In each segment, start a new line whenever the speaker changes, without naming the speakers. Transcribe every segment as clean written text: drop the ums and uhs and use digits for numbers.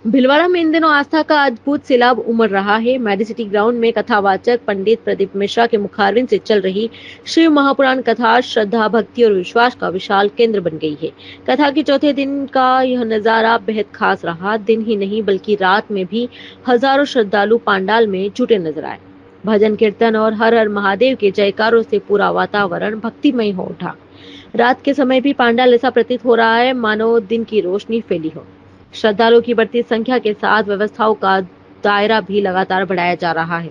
भीलवाड़ा में इन दिनों आस्था का अद्भुत सैलाब उमड़ रहा है। मेडिसिटी ग्राउंड में कथावाचक पंडित प्रदीप मिश्रा के मुखारविंद से चल रही शिव महापुराण कथा श्रद्धा, भक्ति और विश्वास का विशाल केंद्र बन गई है। कथा के चौथे दिन का यह नजारा बेहद खास रहा। दिन ही नहीं बल्कि रात में भी हजारों श्रद्धालु पंडाल में जुटे नजर आए। भजन कीर्तन और हर हर महादेव के जयकारों से पूरा वातावरण भक्तिमय हो उठा। रात के समय भी पंडाल ऐसा प्रतीत हो रहा है मानो दिन की रोशनी फैली हो। श्रद्धालुओं की बढ़ती संख्या के साथ व्यवस्थाओं का दायरा भी लगातार बढ़ाया जा रहा है।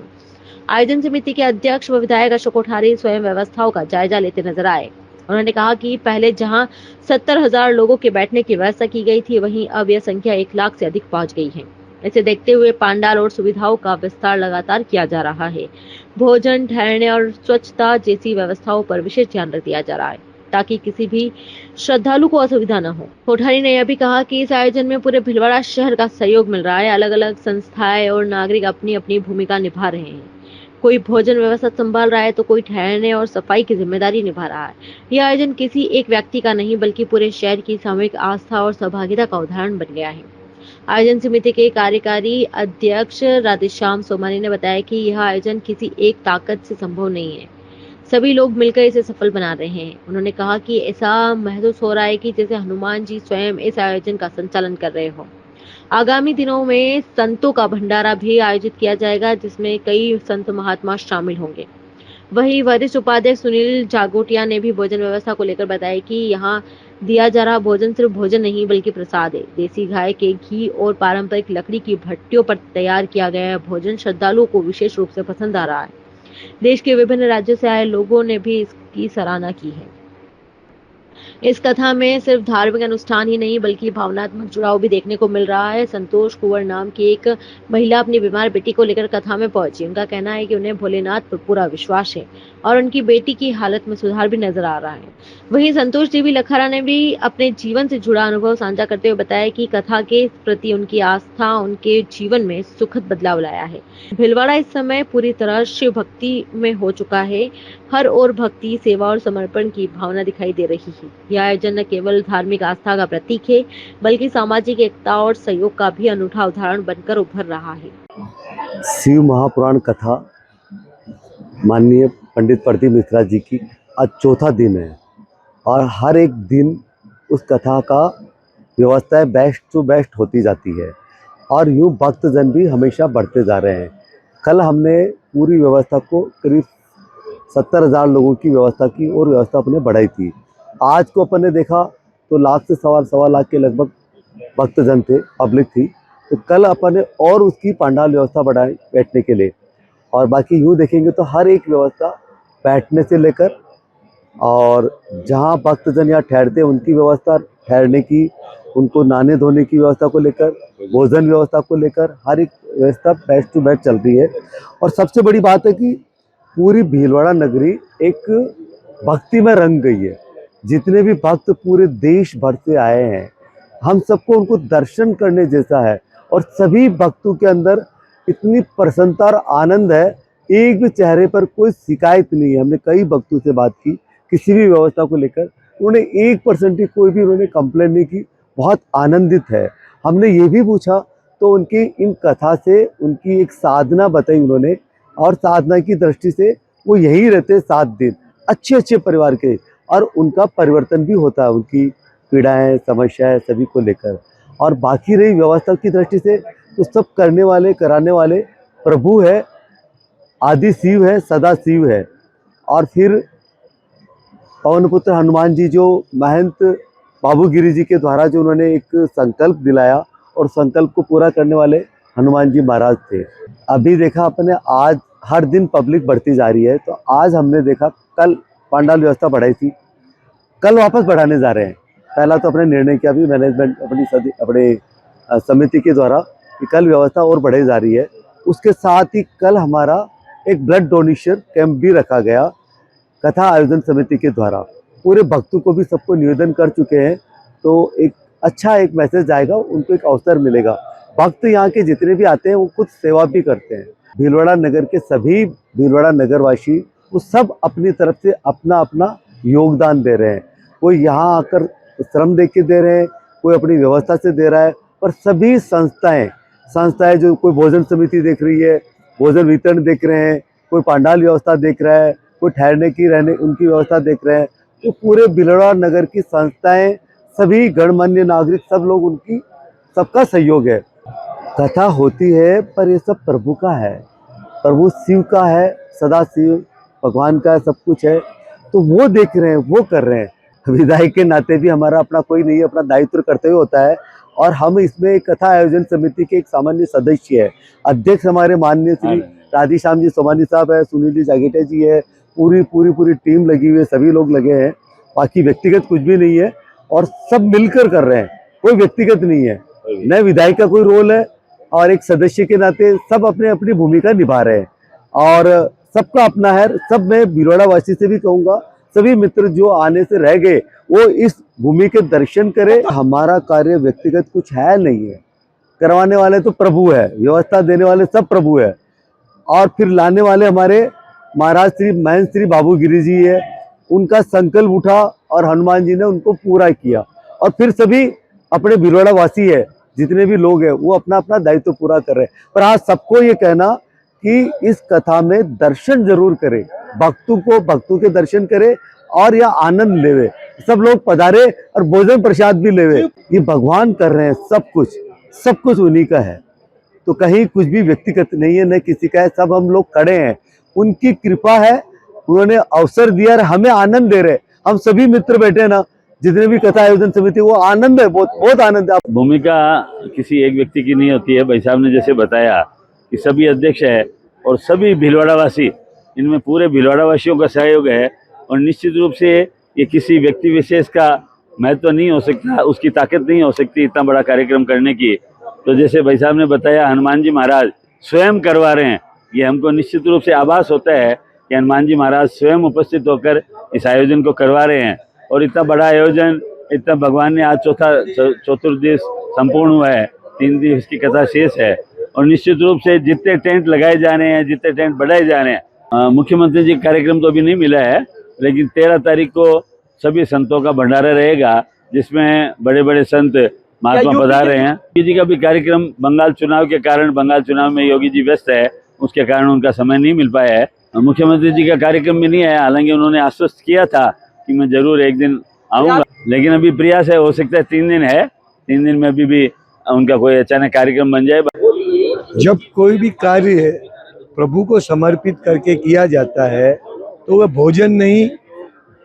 आयोजन समिति के अध्यक्ष व विधायक अशोक कोठारी स्वयं व्यवस्थाओं का जायजा लेते नजर आए। उन्होंने कहा कि पहले जहां 70,000 लोगों के बैठने की व्यवस्था की गई थी, वहीं अब यह संख्या 1 लाख से अधिक पहुंच गई है। इसे देखते हुए पंडाल और सुविधाओं का विस्तार लगातार किया जा रहा है। भोजन, ठहरने और स्वच्छता जैसी व्यवस्थाओं पर विशेष ध्यान रख दिया जा रहा है ताकि किसी भी श्रद्धालु को असुविधा न हो। कोठारी ने यह भी कहा कि इस आयोजन में पूरे भीलवाड़ा शहर का सहयोग मिल रहा है। अलग अलग संस्थाएं और नागरिक अपनी अपनी भूमिका निभा रहे हैं। कोई भोजन व्यवस्था संभाल रहा है तो कोई ठहरने और सफाई की जिम्मेदारी निभा रहा है। यह आयोजन किसी एक व्यक्ति का नहीं बल्कि पूरे शहर की सामूहिक आस्था और सहभागिता का उदाहरण बन गया है। आयोजन समिति के कार्यकारी अध्यक्ष राधेश्याम सोमानी ने बताया कि यह आयोजन किसी एक ताकत से संभव नहीं है। सभी लोग मिलकर इसे सफल बना रहे हैं। उन्होंने कहा कि ऐसा महसूस हो रहा है कि जैसे हनुमान जी स्वयं इस आयोजन का संचालन कर रहे हो। आगामी दिनों में संतों का भंडारा भी आयोजित किया जाएगा, जिसमें कई संत महात्मा शामिल होंगे। वहीं वरिष्ठ उपाध्यक्ष सुनील जागोटिया ने भी भोजन व्यवस्था को लेकर बताया कि यहाँ दिया जा रहा भोजन सिर्फ भोजन नहीं बल्कि प्रसाद है। देसी गाय के घी और पारंपरिक लकड़ी की भट्टियों पर तैयार किया गया भोजन श्रद्धालुओं को विशेष रूप से पसंद आ रहा है। देश के विभिन्न राज्यों से आए लोगों ने भी इसकी सराहना की है। इस कथा में सिर्फ धार्मिक अनुष्ठान ही नहीं बल्कि भावनात्मक जुड़ाव भी देखने को मिल रहा है। संतोष कुंवर नाम की एक महिला अपनी बीमार बेटी को लेकर कथा में पहुंची। उनका कहना है कि उन्हें भोलेनाथ पर पूरा विश्वास है और उनकी बेटी की हालत में सुधार भी नजर आ रहा है। वहीं संतोष देवी लखारा ने भी अपने जीवन से जुड़ा अनुभव साझा करते हुए बताया कि कथा के प्रति उनकी आस्था उनके जीवन में सुखद बदलाव लाया है। भीलवाड़ा इस समय पूरी तरह शिव भक्ति में हो चुका है। हर ओर भक्ति, सेवा और समर्पण की भावना दिखाई दे रही है। यह आयोजन न केवल धार्मिक आस्था का प्रतीक है बल्कि सामाजिक एकता और सहयोग का भी अनूठा उदाहरण बनकर उभर रहा है।
शिव महापुराण कथा माननीय पंडित प्रदीप मिश्रा जी की आज चौथा दिन है और हर एक दिन उस कथा का व्यवस्थाएं बेस्ट टू बेस्ट होती जाती है और यूँ भक्तजन भी हमेशा बढ़ते जा रहे हैं। कल हमने पूरी व्यवस्था को करीब 70,000 लोगों की व्यवस्था की और व्यवस्था अपने बढ़ाई थी। आज को अपन ने देखा तो लाख से सवा लाख के लगभग भक्तजन थे, पब्लिक थी। तो कल अपन ने और उसकी पंडाल व्यवस्था बढ़ाई बैठने के लिए और बाकी यूँ देखेंगे तो हर एक व्यवस्था बैठने से लेकर और जहाँ भक्तजन यहाँ ठहरते हैं उनकी व्यवस्था ठहरने की, उनको नहाने धोने की व्यवस्था को लेकर, भोजन व्यवस्था को लेकर हर एक व्यवस्था बेस्ट टू बेस्ट चल रही है। और सबसे बड़ी बात है कि पूरी भीलवाड़ा नगरी एक भक्ति में रंग गई है। जितने भी भक्त पूरे देश भर से आए हैं, हम सबको उनको दर्शन करने जैसा है और सभी भक्तों के अंदर इतनी प्रसन्नता और आनंद है, एक भी चेहरे पर कोई शिकायत नहीं है। हमने कई भक्तों से बात की किसी भी व्यवस्था को लेकर, उन्होंने 1% की कोई भी उन्होंने कंप्लेन नहीं की, बहुत आनंदित है। हमने ये भी पूछा तो उनकी इन कथा से उनकी एक साधना बताई उन्होंने और साधना की दृष्टि से वो यही रहते 7 दिन अच्छे परिवार के और उनका परिवर्तन भी होता है, उनकी पीड़ाएं समस्याएं सभी को लेकर। और बाकी रही व्यवस्था की दृष्टि से तो सब करने वाले कराने वाले प्रभु है, आदि शिव है, सदा शिव है। और फिर पवन पुत्र हनुमान जी जो महंत बाबू गिरी जी के द्वारा जो उन्होंने एक संकल्प दिलाया और संकल्प को पूरा करने वाले हनुमान जी महाराज थे। अभी देखा अपने आज हर दिन पब्लिक बढ़ती जा रही है तो आज हमने देखा कल पंडाल व्यवस्था बढ़ाई थी, कल वापस बढ़ाने जा रहे हैं। पहला तो अपने निर्णय किया भी मैनेजमेंट अपने समिति के द्वारा कि कल व्यवस्था और बढ़ाई जा रही है। उसके साथ ही कल हमारा एक ब्लड डोनेशन कैंप भी रखा गया कथा आयोजन समिति के द्वारा। पूरे भक्तों को भी सबको निवेदन कर चुके हैं तो एक अच्छा एक मैसेज जाएगा, उनको एक अवसर मिलेगा। भक्त यहाँ के जितने भी आते हैं वो खुद सेवा भी करते हैं। भीलवाड़ा नगर के सभी भीलवाड़ा नगरवासी वो सब अपनी तरफ से अपना अपना योगदान दे रहे हैं। कोई यहाँ आकर श्रम दे के दे रहे हैं, कोई अपनी व्यवस्था से दे रहा है पर सभी संस्थाएं जो कोई भोजन समिति देख रही है, भोजन वितरण देख रहे हैं, कोई पंडाल व्यवस्था देख रहा है, कोई ठहरने की रहने उनकी व्यवस्था देख रहे हैं, तो पूरे भिलवाड़ा नगर की संस्थाएं, सभी गणमान्य नागरिक, सब लोग उनकी सबका सहयोग है। कथा होती है पर ये सब प्रभु का है, प्रभु शिव का है, सदा शिव भगवान का सब कुछ है, तो वो देख रहे हैं, वो कर रहे हैं। विधायक के नाते भी हमारा अपना कोई नहीं है, अपना दायित्व कर्तव्य होता है। और हम इसमें कथा आयोजन समिति के एक सामान्य सदस्य है। अध्यक्ष हमारे माननीय श्री राधेश्याम जी सोमानी साहब है, सुनील जी जागेटे जी है, पूरी टीम लगी हुई है, सभी लोग लगे हैं। बाकी व्यक्तिगत कुछ भी नहीं है और सब मिलकर कर रहे हैं, कोई व्यक्तिगत नहीं है, न विधायक का कोई रोल है और एक सदस्य के नाते सब अपने अपनी भूमिका निभा रहे हैं और सबका अपना है। सब मैं भिलवाड़ा वासी से भी कहूँगा, सभी मित्र जो आने से रह गए वो इस भूमि के दर्शन करें। हमारा कार्य व्यक्तिगत कुछ है नहीं है, करवाने वाले तो प्रभु है, व्यवस्था देने वाले सब प्रभु है और फिर लाने वाले हमारे महाराज श्री महेंद्र श्री बाबू गिरी जी है। उनका संकल्प उठा और हनुमान जी ने उनको पूरा किया और फिर सभी अपने भिलवाड़ा वासी है, जितने भी लोग हैं वो अपना अपना दायित्व पूरा कर रहे हैं। पर आज सबको ये कहना कि इस कथा में दर्शन जरूर करें, भक्तों के दर्शन करें और यह आनंद लेवे, सब लोग पधारे और भोजन प्रसाद भी लेवे। ये भगवान कर रहे हैं, सब कुछ उन्हीं का है, तो कहीं कुछ भी व्यक्तिगत नहीं है, न किसी का है, सब हम लोग खड़े हैं, उनकी कृपा है, उन्होंने अवसर दिया और हमें आनंद दे रहे। हम सभी मित्र बैठे ना, जितने भी कथा आयोजन समिति, वो आनंद है, बहुत आनंद है।
भूमिका किसी एक व्यक्ति की नहीं होती है। भाई साहब ने जैसे बताया कि सभी अध्यक्ष है और सभी भिलवाड़ा वासी, इनमें पूरे भिलवाड़ा वासियों का सहयोग है और निश्चित रूप से ये किसी व्यक्ति विशेष का महत्व नहीं हो सकता, उसकी ताकत नहीं हो सकती इतना बड़ा कार्यक्रम करने की। तो जैसे भाई साहब ने बताया हनुमान जी महाराज स्वयं करवा रहे हैं, ये हमको निश्चित रूप से आभास होता है कि हनुमान जी महाराज स्वयं उपस्थित होकर इस आयोजन को करवा रहे हैं। और इतना बड़ा आयोजन, इतना भगवान ने आज चतुर्दिवस संपूर्ण हुआ है, 3 दिवस की कथा शेष है और निश्चित रूप से जितने टेंट लगाए जा रहे हैं, जितने टेंट बढ़ाए जा रहे हैं, मुख्यमंत्री जी कार्यक्रम तो अभी नहीं मिला है, लेकिन 13 तारीख को सभी संतों का भंडारा रहेगा, जिसमें बड़े बड़े संत महात्मा पधार रहे हैं। योगी जी का भी कार्यक्रम बंगाल चुनाव के कारण, बंगाल चुनाव में योगी जी व्यस्त है, उसके कारण उनका समय नहीं मिल पाया है। मुख्यमंत्री जी का कार्यक्रम भी नहीं है, हालांकि उन्होंने आश्वस्त किया था कि मैं जरूर एक दिन आऊंगा, लेकिन अभी प्रयास है, हो सकता है 3 दिन है, 3 दिन में अभी भी उनका कोई अचानक कार्यक्रम बन जाए।
जब कोई भी कार्य प्रभु को समर्पित करके किया जाता है तो वह भोजन नहीं,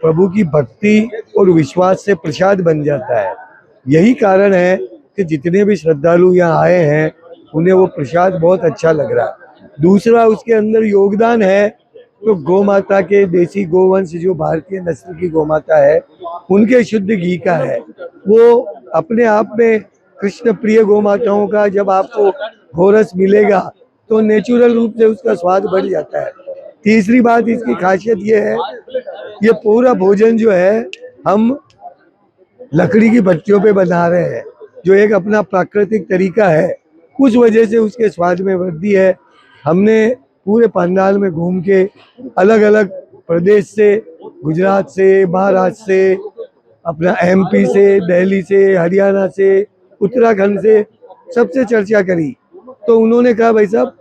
प्रभु की भक्ति और विश्वास से प्रसाद बन जाता है। यही कारण है कि जितने भी श्रद्धालु यहाँ आए हैं उन्हें वो प्रसाद बहुत अच्छा लग रहा है। दूसरा, उसके अंदर योगदान है तो गौ माता के, देसी गोवंश जो भारतीय नस्ल की गौ माता है, उनके शुद्ध घी का है। वो अपने आप में कृष्ण प्रिय गौ माताओं का जब आपको घोरस मिलेगा तो नेचुरल रूप से उसका स्वाद बढ़ जाता है। तीसरी बात इसकी खासियत ये है, ये पूरा भोजन जो है हम लकड़ी की भट्टियों पे बना रहे हैं, जो एक अपना प्राकृतिक तरीका है, उस वजह से उसके स्वाद में वृद्धि है। हमने पूरे पंडाल में घूम के अलग अलग प्रदेश से, गुजरात से, महाराष्ट्र से, अपना MP से, दिल्ली से, हरियाणा से, उत्तराखंड से सबसे चर्चा करी, तो उन्होंने कहा भाई साहब